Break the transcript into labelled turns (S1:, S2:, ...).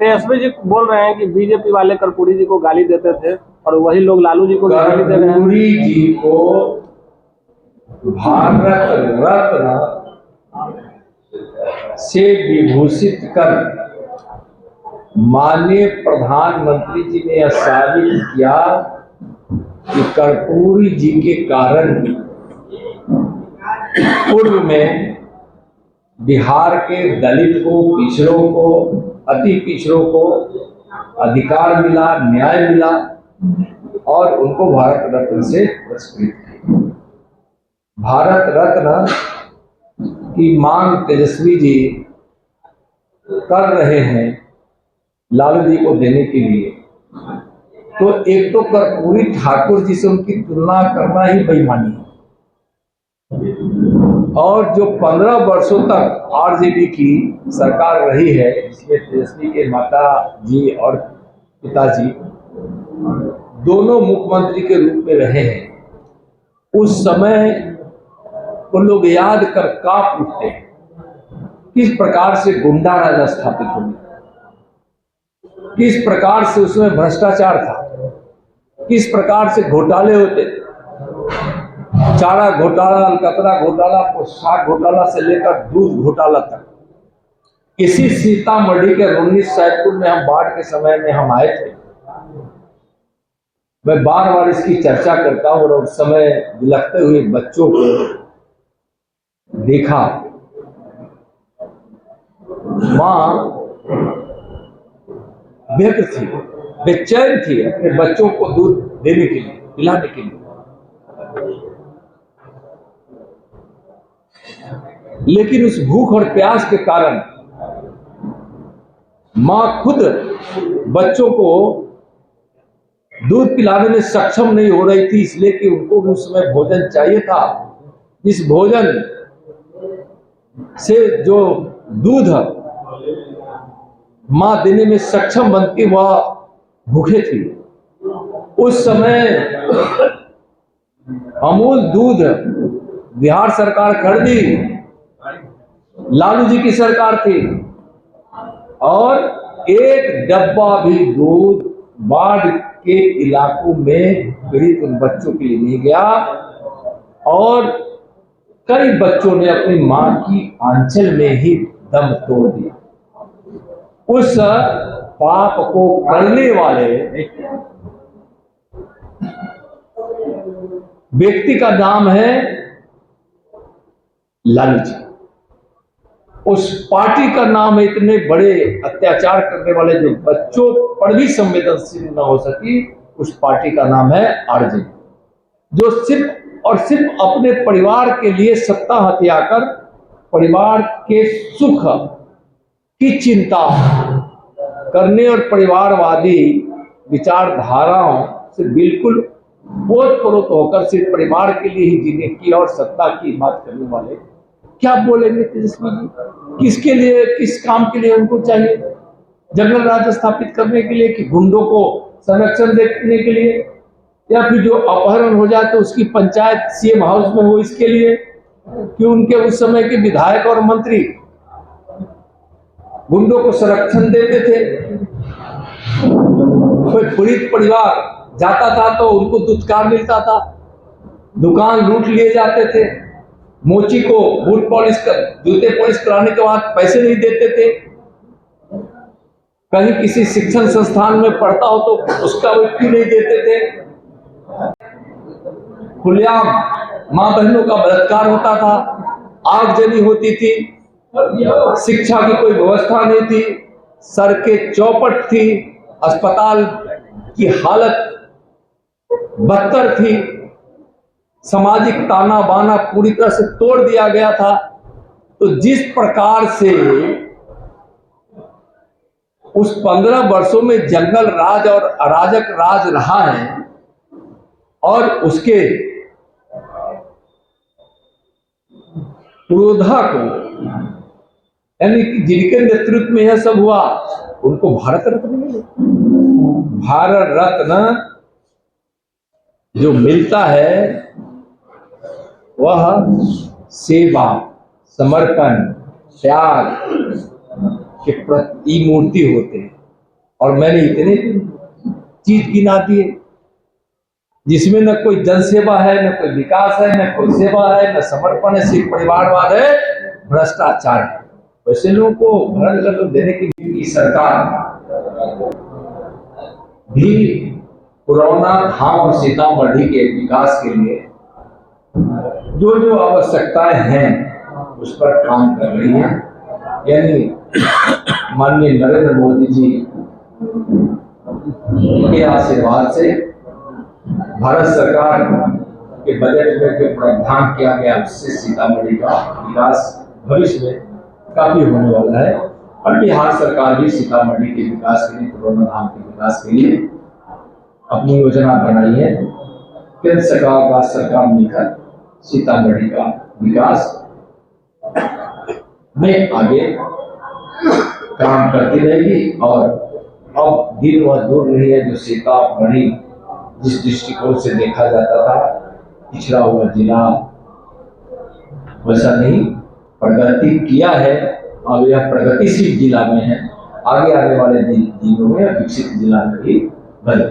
S1: तेजस्वी जी बोल रहे हैं कि बीजेपी वाले कर्पूरी जी को गाली देते थे और वही लोग लालू जी को गाली दे रहे हैं।
S2: कर्पूरी जी को भारत रत्न से विभूषित कर माननीय प्रधानमंत्री जी ने यह साबित किया कि कर्पूरी जी के कारण पूर्व में बिहार के दलित को, पिछड़ों को, अति पिछड़ों को अधिकार मिला, न्याय मिला और उनको भारत रत्न से पुरस्कृत किया। भारत रत्न की मांग तेजस्वी जी कर रहे हैं लालू जी को देने के लिए, तो एक तो कर्पूरी ठाकुर जी से उनकी तुलना करना ही बेईमानी है। और जो 15 वर्षों तक आरजेडी की सरकार रही है, जिसमें तेजस्वी के माता जी और पिताजी दोनों मुख्यमंत्री के रूप में रहे हैं, उस समय वो लोग याद कर कांप उठते हैं किस प्रकार से गुंडा राज स्थापित हो गया, किस प्रकार से उसमें भ्रष्टाचार था, किस प्रकार से घोटाले होते, चारा घोटाला, अलकतरा घोटाला, पोशाक घोटाला से लेकर दूध घोटाला तक। इसी सीतामढ़ी के रुन्नी सैदपुर में हम बाढ़ के समय में हम आए थे, मैं बार बार इसकी चर्चा करता हूं और उस समय बिलखते हुए बच्चों को देखा। मां व्यग्र थी, बेचैन थी अपने बच्चों को दूध देने के लिए, पिलाने के लिए, लेकिन उस भूख और प्यास के कारण मां खुद बच्चों को दूध पिलाने में सक्षम नहीं हो रही थी, इसलिए कि उनको भी उस समय भोजन चाहिए था। इस भोजन से जो दूध मां देने में सक्षम बनती, वह भूखे थी। उस समय अमूल दूध बिहार सरकार खरीदी, लालू जी की सरकार थी, और एक डब्बा भी दूध बाढ़ के इलाकों में पीड़ित उन बच्चों के लिए नहीं गया और कई बच्चों ने अपनी मां की आंचल में ही दम तोड़ दिया। उस पाप को करने वाले व्यक्ति का नाम है लालू जी। उस पार्टी का नाम है, इतने बड़े अत्याचार करने वाले जो बच्चों पर भी संवेदनशील न हो सकी, उस पार्टी का नाम है आरजेडी, जो सिर्फ और सिर्फ अपने परिवार के लिए सत्ता हथिया कर परिवार के सुख की चिंता करने और परिवारवादी विचारधाराओं से बिल्कुल ओतप्रोत होकर सिर्फ परिवार के लिए ही जीने की और सत्ता की बात करने वाले क्या बोलेंगे तेजस्वी जी? किसके लिए, किस काम के लिए उनको चाहिए? जंगल राज स्थापित करने के लिए, कि गुंडों को संरक्षण देने के लिए, या फिर जो अपहरण हो जाए तो उसकी पंचायत सीएम हाउस में हो इसके लिए, कि उनके उस समय के विधायक और मंत्री गुंडों को संरक्षण देते थे? कोई पीड़ित परिवार जाता था तो उनको दुत्कार मिलता था, दुकान लूट लिए जाते थे, मोची को बूट पॉलिश कर, जूते पॉलिश कराने के बाद पैसे नहीं देते थे, कहीं किसी शिक्षण संस्थान में पढ़ता हो तो उसका वो फी नहीं देते थे, खुलेआम मां बहनों का बलात्कार होता था, आगजनी होती थी, शिक्षा की कोई व्यवस्था नहीं थी, सड़कें चौपट थी, अस्पताल की हालत बदतर थी, सामाजिक ताना बाना पूरी तरह से तोड़ दिया गया था। तो जिस प्रकार से उस 15 वर्षों में जंगल राज और अराजक राज रहा है, और उसके पुरोधा को, यानी कि जिनके नेतृत्व में यह सब हुआ, उनको भारत रत्न मिले। भारत रत्न जो मिलता है वह सेवा, समर्पण, त्याग के प्रति मूर्ति होते हैं। और मैंने इतने चीज गिना दिए जिसमें न कोई जनसेवा है, न कोई विकास है, न कोई सेवा है, न समर्पण है, सिर्फ परिवारवाद है, भ्रष्टाचार है। वैसे लोगों को भरण कर देने की सरकार भी पुराना धाम और सीतामढ़ी के विकास के लिए जो जो आवश्यकताएं हैं उस पर काम कर रही है। यानी माननीय नरेंद्र मोदी जी के आशीर्वाद से भारत सरकार के बजट में जो प्रावधान किया गया उससे सीतामढ़ी का विकास भविष्य में काफी होने वाला है। और बिहार सरकार भी सीतामढ़ी के विकास के लिए, पुराना धाम के विकास के लिए अपनी योजना बनाई है। केंद्र सरकार, राज्य सरकार मिलकर सीतामढ़ी का विकास में आगे काम करती रहेगी। और अब दिन वह दूर नहीं है जो सीतामढ़ी जिस दृष्टिकोण से देखा जाता था पिछड़ा हुआ जिला, वैसा नहीं, प्रगति किया है। अब यह प्रगतिशील जिला में है, आगे आने वाले दिनों में विकसित जिला में भी बने।